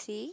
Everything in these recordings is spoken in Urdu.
3।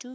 2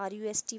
RUSTY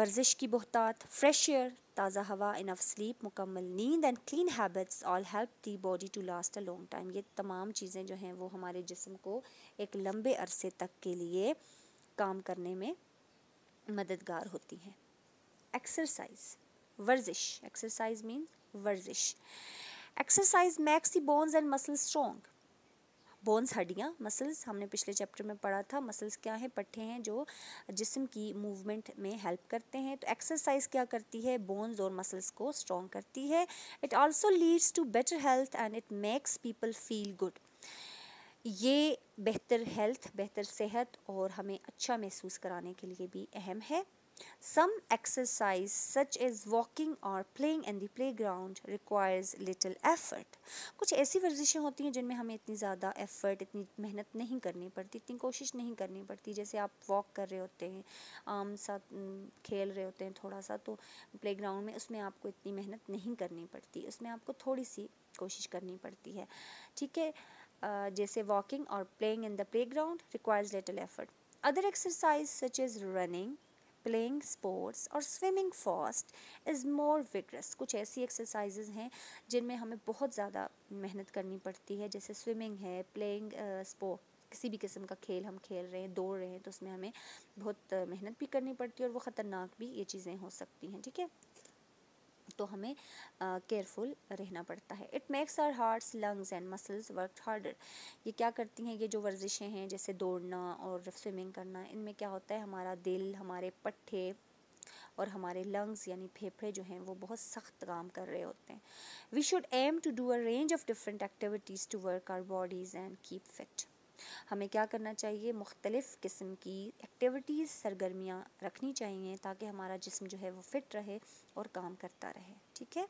ورزش کی بہتات، فریش ایئر تازہ ہوا، انف سلیپ مکمل نیند and clean habits all help the body to last a long time. یہ تمام چیزیں جو ہیں وہ ہمارے جسم کو ایک لمبے عرصے تک کے لیے کام کرنے میں مددگار ہوتی ہیں. ایکسرسائز، ورزش، ایکسرسائز مینس ورزش. Exercise makes the bones and muscles strong. Bones ہڈیاں، مسلز ہم نے پچھلے چیپٹر میں پڑھا تھا. مسلز کیا ہیں؟ پٹھے ہیں جو جسم کی موومنٹ میں ہیلپ کرتے ہیں. تو ایکسرسائز کیا کرتی ہے؟ بونز اور مسلز کو اسٹرانگ کرتی ہے. It also leads to better health and it makes people feel good. یہ بہتر ہیلتھ، بہتر صحت اور ہمیں اچھا محسوس کرانے کے لیے بھی اہم ہے. Some exercise such as walking or playing in the playground requires little effort. کچھ ایسی ورزشیں ہوتی ہیں جن میں ہمیں اتنی زیادہ ایفرٹ، اتنی محنت نہیں کرنی پڑتی، اتنی کوشش نہیں کرنی پڑتی. جیسے آپ واک کر رہے ہوتے ہیں، عام ساتھ کھیل رہے ہوتے ہیں تھوڑا سا، تو پلے گراؤنڈ میں اس میں آپ کو اتنی محنت نہیں کرنی پڑتی، اس میں آپ کو تھوڑی سی کوشش کرنی پڑتی ہے. ٹھیک ہے، جیسے واکنگ اور playing in the play ground requires little effort. Other exercise such is running, playing sports اور سوئمنگ فاسٹ از مور وگرس. کچھ ایسی ایکسرسائزز ہیں جن میں ہمیں بہت زیادہ محنت کرنی پڑتی ہے، جیسے سوئمنگ ہے، پلینگ اسپورٹ، کسی بھی قسم کا کھیل ہم کھیل رہے ہیں، دوڑ رہے ہیں، تو اس میں ہمیں بہت محنت بھی کرنی پڑتی ہے اور وہ خطرناک بھی یہ چیزیں ہو سکتی ہیں. ٹھیک ہے، تو ہمیں کیئرفل رہنا پڑتا ہے. It makes our hearts, lungs and muscles work harder. یہ کیا کرتی ہیں؟ یہ جو ورزشیں ہیں جیسے دوڑنا اور سوئمنگ کرنا، ان میں کیا ہوتا ہے؟ ہمارا دل، ہمارے پٹھے اور ہمارے لنگز یعنی پھیپھڑے جو ہیں وہ بہت سخت کام کر رہے ہوتے ہیں. We should aim to do a range of different activities to work our bodies and keep fit. ہمیں کیا کرنا چاہیے؟ مختلف قسم کی ایکٹیویٹیز، سرگرمیاں رکھنی چاہیے تاکہ ہمارا جسم جو ہے وہ فٹ رہے اور کام کرتا رہے. ٹھیک ہے،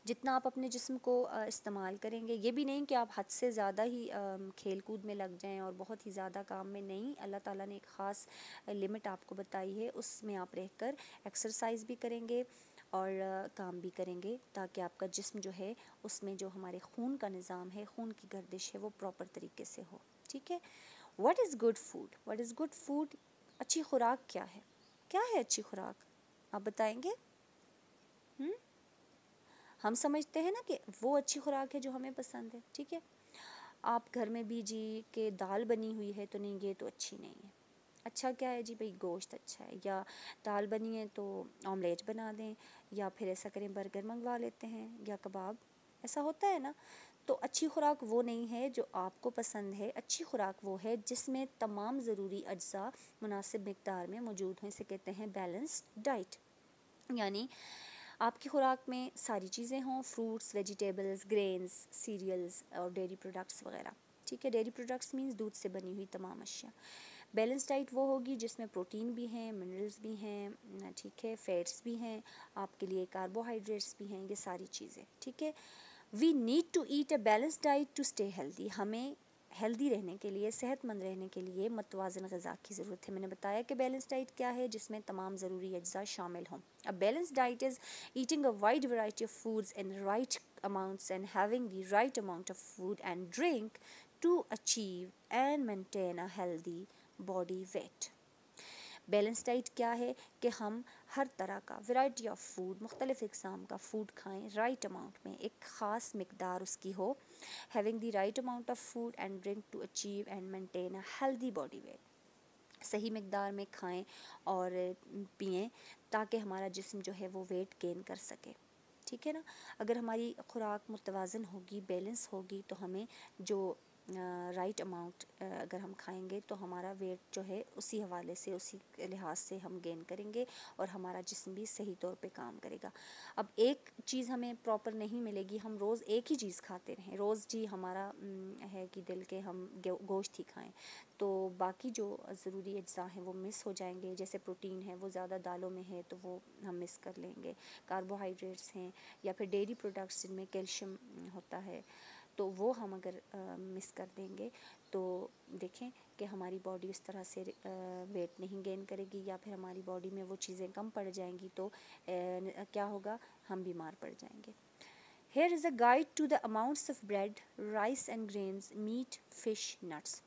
جتنا آپ اپنے جسم کو استعمال کریں گے، یہ بھی نہیں کہ آپ حد سے زیادہ ہی کھیل کود میں لگ جائیں اور بہت ہی زیادہ کام میں نہیں. اللہ تعالیٰ نے ایک خاص لمٹ آپ کو بتائی ہے، اس میں آپ رہ کر ایکسرسائز بھی کریں گے اور کام بھی کریں گے تاکہ آپ کا جسم جو ہے اس میں جو ہمارے خون کا نظام ہے، خون کی گردش ہے، وہ پراپر طریقے سے ہو. ٹھیک ہے، what is good food? What is good food? اچھی خوراک کیا ہے؟ کیا ہے اچھی خوراک؟ آپ بتائیں گے؟ ہم سمجھتے ہیں نا کہ وہ اچھی خوراک ہے جو ہمیں پسند ہے. ٹھیک ہے، آپ گھر میں بھی جی کہ دال بنی ہوئی ہے تو نہیں، یہ تو اچھی نہیں ہے. اچھا کیا ہے جی؟ بھئی گوشت اچھا ہے. یا دال بنی ہے تو آملیٹ بنا دیں، یا پھر ایسا کریں برگر منگوا لیتے ہیں یا کباب. ایسا ہوتا ہے نا. تو اچھی خوراک وہ نہیں ہے جو آپ کو پسند ہے. اچھی خوراک وہ ہے جس میں تمام ضروری اجزاء مناسب مقدار میں موجود ہوں. اسے کہتے ہیں بیلنسڈ ڈائٹ. یعنی آپ کی خوراک میں ساری چیزیں ہوں، فروٹس، ویجیٹیبلز، گرینز، سیریلز اور ڈیری پروڈکٹس وغیرہ. ٹھیک ہے، ڈیری پروڈکٹس مینس دودھ سے بنی ہوئی تمام اشیاء. بیلنس ڈائٹ وہ ہوگی جس میں پروٹین بھی ہیں، منرلز بھی ہیں، ٹھیک ہے، فیٹس بھی ہیں، آپ کے لیے کاربوہائیڈریٹس بھی ہیں، یہ ساری چیزیں. ٹھیک ہے، we need to eat a balance diet to stay healthy. ہمیں ہیلدی رہنے کے لیے، صحت مند رہنے کے لیے متوازن غذا کی ضرورت ہے. میں نے بتایا کہ بیلنس ڈائٹ کیا ہے؟ جس میں تمام ضروری اجزاء شامل ہوں. A balanced diet is eating a wide variety of foods in right amounts and having the right amount of food and drink to achieve and maintain a healthy body weight. Balance diet کیا ہے؟ کہ ہم ہر طرح کا ویرائٹی آف فوڈ، مختلف اقسام کا فوڈ کھائیں، رائٹ اماؤنٹ میں، ایک خاص مقدار اس کی ہو. Having the right amount of food and drink to achieve and maintain a healthy body weight. صحیح مقدار میں کھائیں اور پئیں تاکہ ہمارا جسم جو ہے وہ ویٹ گین کر سکے. ٹھیک ہے نا. اگر ہماری خوراک متوازن ہوگی، بیلنس ہوگی، تو ہمیں جو رائٹ اماؤنٹ اگر ہم کھائیں گے تو ہمارا ویٹ جو ہے اسی حوالے سے، اسی لحاظ سے ہم گین کریں گے اور ہمارا جسم بھی صحیح طور پہ کام کرے گا. اب ایک چیز ہمیں پراپر نہیں ملے گی، ہم روز ایک ہی چیز کھاتے رہیں، روز جی ہمارا ہے کہ دل کے ہم گوشت ہی کھائیں، تو باقی جو ضروری اجزاء ہیں وہ مس ہو جائیں گے. جیسے پروٹین ہے وہ زیادہ دالوں میں ہے تو وہ ہم مس کر لیں گے. کاربوہائیڈریٹس ہیں یا پھر ڈیری پروڈکٹس جن میں کیلشیم ہوتا ہے تو وہ ہم اگر مس کر دیں گے تو دیکھیں کہ ہماری باڈی اس طرح سے ویٹ نہیں گین کرے گی، یا پھر ہماری باڈی میں وہ چیزیں کم پڑ جائیں گی تو کیا ہوگا؟ ہم بیمار پڑ جائیں گے. Here is a guide to the amounts of bread, rice and grains, meat, fish, nuts.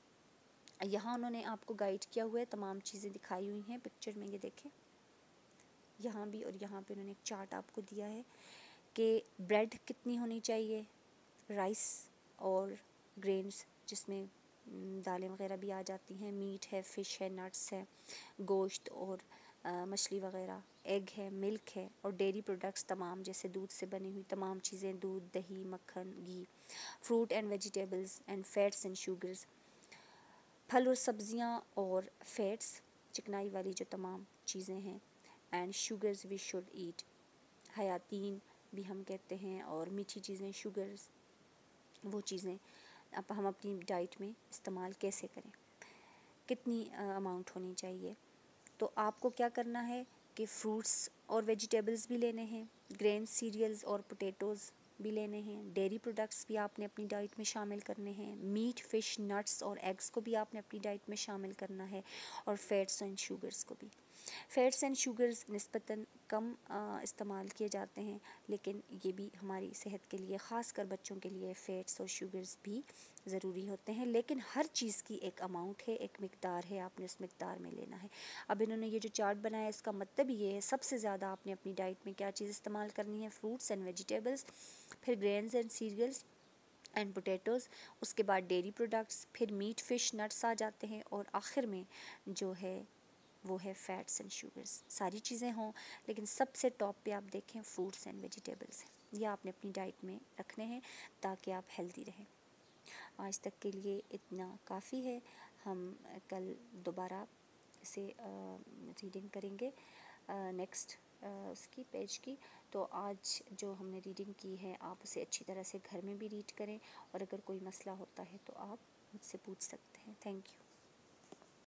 یہاں انہوں نے آپ کو گائیڈ کیا ہوا ہے، تمام چیزیں دکھائی ہوئی ہیں پکچر میں، یہ دیکھیں. یہاں بھی اور یہاں پہ انہوں نے ایک چارٹ آپ کو دیا ہے کہ بریڈ کتنی ہونی چاہیے، رائس اور گرینز جس میں دالیں وغیرہ بھی آ جاتی ہیں، میٹ ہے، فش ہے، نٹس ہے، گوشت اور مچھلی وغیرہ، ایگ ہے، ملک ہے، اور ڈیری پروڈکٹس تمام جیسے دودھ سے بنی ہوئی تمام چیزیں، دودھ، دہی، مکھن، گھی، fruit and vegetables and fats and sugars, پھل اور سبزیاں اور فیٹس، چکنائی والی جو تمام چیزیں ہیں، and sugars we should eat, حیاتین بھی ہم کہتے ہیں، اور میٹھی چیزیں، شوگرز، وہ چیزیں اب ہم اپنی ڈائٹ میں استعمال کیسے کریں، کتنی اماؤنٹ ہونی چاہیے. تو آپ کو کیا کرنا ہے کہ فروٹس اور ویجیٹیبلز بھی لینے ہیں، گرین، سیریلز اور پوٹیٹوز بھی لینے ہیں، ڈیری پروڈکٹس بھی آپ نے اپنی ڈائٹ میں شامل کرنے ہیں، میٹ، فش، نٹس اور ایگز کو بھی آپ نے اپنی ڈائٹ میں شامل کرنا ہے، اور فیٹس اینڈ شوگرز کو بھی. فیٹس اینڈ شوگرز نسبتاً کم استعمال کیے جاتے ہیں، لیکن یہ بھی ہماری صحت کے لیے، خاص کر بچوں کے لیے فیٹس اور شوگرز بھی ضروری ہوتے ہیں، لیکن ہر چیز کی ایک اماؤنٹ ہے، ایک مقدار ہے، آپ نے اس مقدار میں لینا ہے. اب انہوں نے یہ جو چارٹ بنایا ہے اس کا مطلب یہ ہے سب سے زیادہ آپ نے اپنی ڈائٹ میں کیا چیز استعمال کرنی ہے، فروٹس اینڈ ویجیٹیبلز، پھر Greens and serials and potatoes, اس کے بعد ڈیری پروڈکٹس، پھر میٹ، فش، نٹس آ جاتے ہیں، اور آخر میں جو ہے وہ ہے فیٹس اینڈ شوگرز. ساری چیزیں ہوں لیکن سب سے ٹاپ پہ آپ دیکھیں فروٹس اینڈ ویجیٹیبلز ہیں، یہ آپ نے اپنی ڈائٹ میں رکھنے ہیں تاکہ آپ ہیلدی رہیں. آج تک کے لیے اتنا کافی ہے، ہم کل دوبارہ سے ریڈنگ کریں گے نیکسٹ اس کی پیج کی. تو آج جو ہم نے ریڈنگ کی ہے آپ اسے اچھی طرح سے گھر میں بھی ریڈ کریں، اور اگر کوئی مسئلہ ہوتا ہے تو آپ مجھ سے پوچھ سکتے ہیں. Thank you.